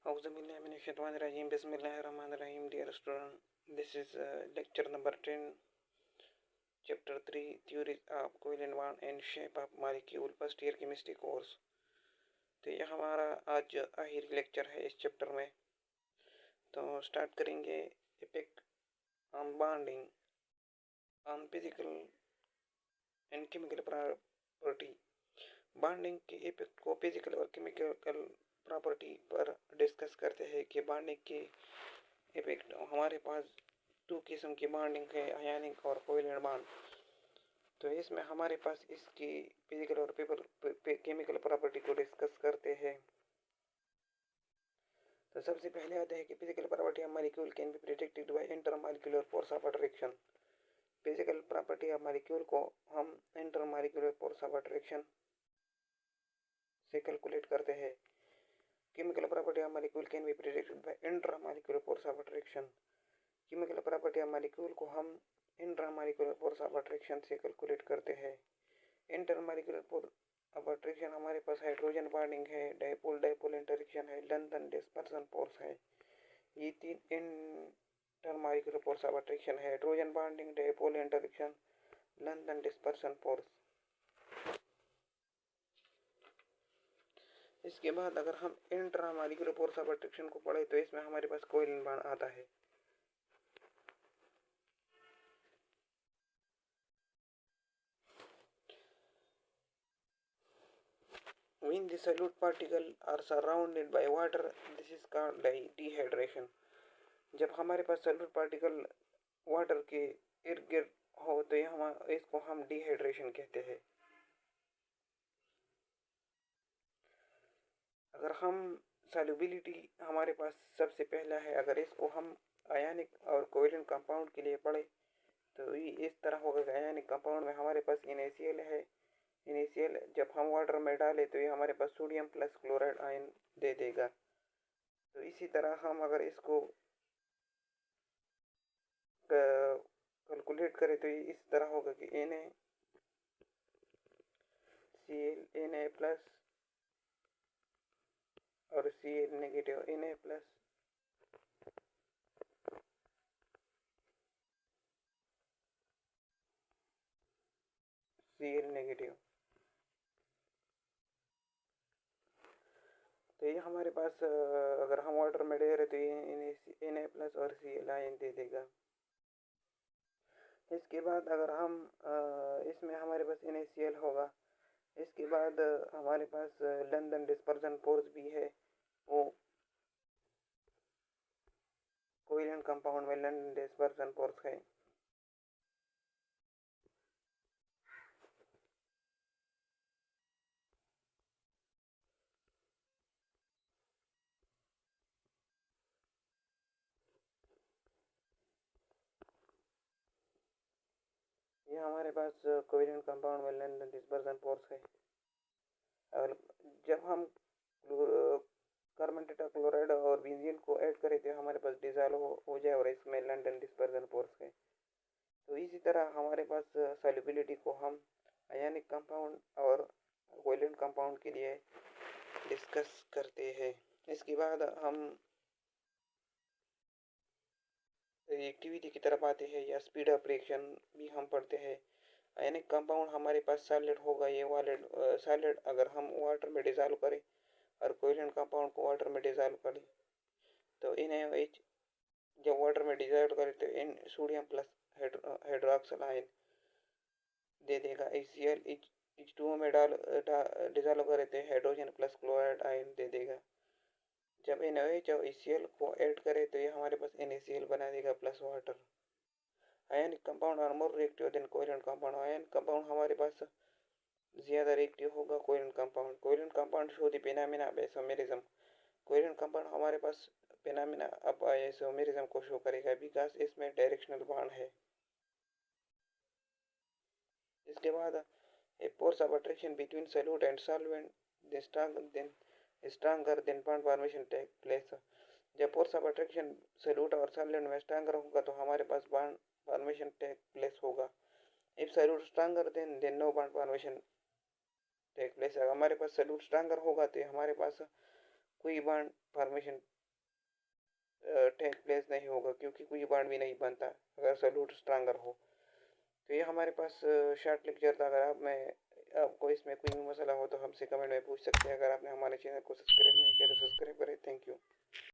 Auzubillahiminash-shaytanir-rajim. Bismillahir-rahmanir-rahim. Dear student, this is lecture number 10, chapter 3, theories of covalent bond and shape of molecule, first year chemistry course. तो यह हमारा आज आखिरी lecture है इस chapter में। तो स्टार्ट करेंगे effect on bonding on physical and chemical property. Bonding के इफेक्ट को फिजिकल और केमिकल प्रॉपर्टी पर डिस्कस करते हैं कि बॉन्डिंग के इफेक्ट। हमारे पास दो किस्म की बॉन्डिंग है, आयनिक और कोवेलेंट बॉन्ड। तो इसमें हमारे पास इसकी फिजिकल और केमिकल प्रॉपर्टी को डिस्कस करते हैं। तो सबसे पहले आते हैं कि physical property of molecule can be predicted by intermolecular force of attraction. Physical property of molecule को हम इंटरमॉलिक्यूलर फोर्स ऑफ अट्रैक्शन से कैलकुलेट करते हैं। Chemical property of molecule can be predicted by intramolecular force of attraction. Chemical property of molecule को हम intramolecular force of attraction से calculate करते हैं। इंटरमॉलिक्यूलर फोर्स ऑफ अट्रैक्शन हमारे पास हाइड्रोजन बॉन्डिंग है, डाइपोल डाइपोल इंटरेक्शन है, लंदन डिस्पर्सन फोर्स है। ये तीन इंटरमॉलिक्यूलर फोर्स ऑफ अट्रैक्शन है, hydrogen bonding, dipole interaction, London dispersion force. इसके बाद अगर हम इंट्रामॉलिक्यूलर फोर्स ऑफ अट्रैक्शन को पढ़े तो इसमें हमारे पास कोवेलेंट बॉन्ड आता है। When the solute particles are surrounded by water, this is called dehydration. जब हमारे पास सॉल्यूट पार्टिकल वाटर के इर्द गिर्द हो तो इसको हम डिहाइड्रेशन कहते हैं। अगर हम सॉल्युबिलिटी हमारे पास सबसे पहला है, अगर इसको हम आयनिक और कोवेलेंट कंपाउंड के लिए पढ़े तो ये इस तरह होगा कि आयनिक कंपाउंड में हमारे पास NaCl है। इनिशियल जब हम वाटर में डालें तो ये हमारे पास सोडियम प्लस क्लोराइड आयन दे देगा। तो इसी तरह हम अगर इसको कैलकुलेट करें तो ये इस तरह होगा कि NaCl Na प्लस और Cl negative, Na plus Cl negative. तो ये हमारे पास अगर हम वाटर में दे रहे तो ये Na प्लस और Cl आयन दे देगा। इसके बाद अगर हम इसमें हमारे पास NaCl होगा। इसके बाद हमारे पास लंदन डिस्पर्सन फोर्स भी है, वो कोवेलेंट कंपाउंड में लंदन डिस्पर्सन फोर्स है। ये हमारे पास कोवेलेंट कंपाउंड में लंदन डिस्पर्सन फोर्स है। और जब हम कार्बन टेट्राक्लोराइड और बेंजीन को ऐड करें तो हमारे पास डिसॉल्व हो जाए और इसमें लंदन डिस्पर्सन फोर्स है। तो इसी तरह हमारे पास सॉल्युबिलिटी को हम आयनिक कंपाउंड और कोवेलेंट कंपाउंड के लिए डिस्कस करते हैं। इसके बाद हम रिएक्टिविटी की तरफ आते हैं या स्पीड ऑफ रिएक्शन भी हम पढ़ते हैं। आयनिक कंपाउंड हमारे पास सॉलिड होगा, ये सॉलिड अगर हम वाटर में डिसॉल्व करें और कोवेलेंट कंपाउंड को वाटर में डिसॉल्व करें तो NaOH जब वाटर में डिसॉल्व करें तो सोडियम प्लस हाइड्रोक्साइड आयन दे देगा। HCl H2O में डिसॉल्व करें तो हाइड्रोजन प्लस क्लोराइड आयन दे देगा। जब NaOH और HCl को ऐड करें तो ये हमारे पास NaCl बना देगा plus water. Ionic compound are more reactive than covalent compound. Ionic compound हमारे पास ज़्यादा रिएक्टिव होगा covalent compound. Covalent compound show the phenomena of isomerism. Covalent compound हमारे पास फिनोमेना ऑफ आइसोमेरिज्म को शो करेगा बिकॉज इसमें डायरेक्शनल बॉन्ड है। इसके बाद a force of attraction between solute and solvent stronger than bond formation take place. जब force of attraction solute और सॉल्वेंट में स्ट्रांगर होगा तो हमारे पास बॉन्ड फॉर्मेशन टेक प्लेस होगा। If solute stronger than no bond formation take place. अगर हमारे पास सॉल्यूट स्ट्रांगर होगा तो हमारे पास कोई बॉन्ड फॉर्मेशन टेंथ प्लेस नहीं होगा, क्योंकि कोई बांड भी नहीं बनता अगर सैल्यूट स्ट्रांगर हो। तो ये हमारे पास शॉर्ट लेक्चर था। अगर आप में आपको इसमें कोई भी मसला हो तो हमसे कमेंट में पूछ सकते हैं। अगर आपने हमारे चैनल को सब्सक्राइब नहीं किया तो सब्सक्राइब करें। Thank you.